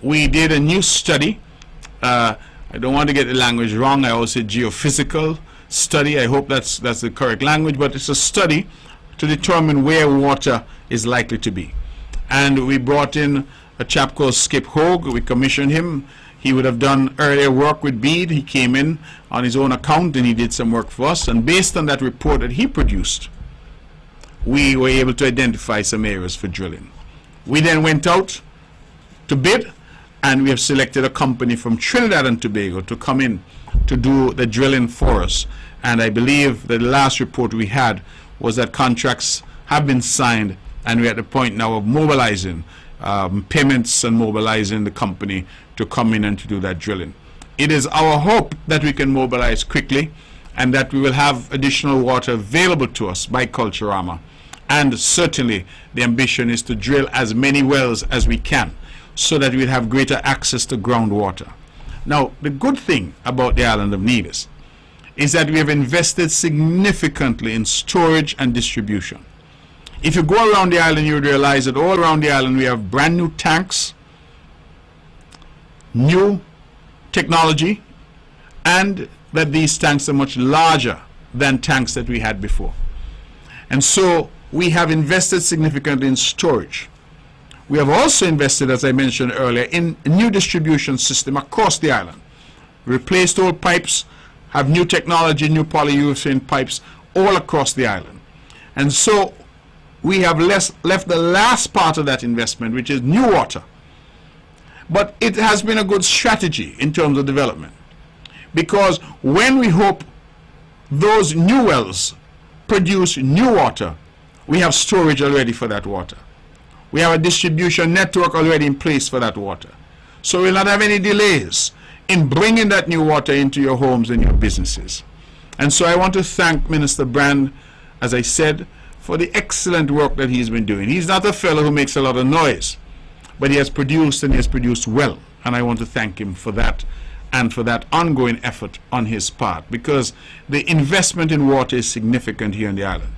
we did a new study. I don't want to get the language wrong. I always say geophysical study. I hope that's the correct language, but it's a study to determine where water is likely to be. And we brought in a chap called Skip Hogue. We commissioned him. He would have done earlier work with Bede. He came in on his own account and he did some work for us. And based on that report that he produced, we were able to identify some areas for drilling. We then went out to bid, and we have selected a company from Trinidad and Tobago to come in to do the drilling for us. And I believe that the last report we had was that contracts have been signed, and we're at the point now of mobilizing payments and mobilizing the company to come in and to do that drilling. It is our hope that we can mobilize quickly and that we will have additional water available to us by Culturama. And certainly the ambition is to drill as many wells as we can so that we'll have greater access to groundwater. Now, the good thing about the island of Nevis is that we have invested significantly in storage and distribution. If you go around the island, you would realize that all around the island we have brand new tanks, new technology, and that these tanks are much larger than tanks that we had before. And so we have invested significantly in storage. We have also invested, as I mentioned earlier, in a new distribution system across the island. Replaced old pipes, have new technology, new polyurethane pipes all across the island. And so we have left the last part of that investment, which is new water. But it has been a good strategy in terms of development, because when we hope those new wells produce new water, we have storage already for that water. We have a distribution network already in place for that water. So we'll not have any delays in bringing that new water into your homes and your businesses. And so I want to thank Minister Brand, as I said, for the excellent work that he's been doing. He's not a fellow who makes a lot of noise, but he has produced, and he has produced well. And I want to thank him for that, and for that ongoing effort on his part, because the investment in water is significant here on the island.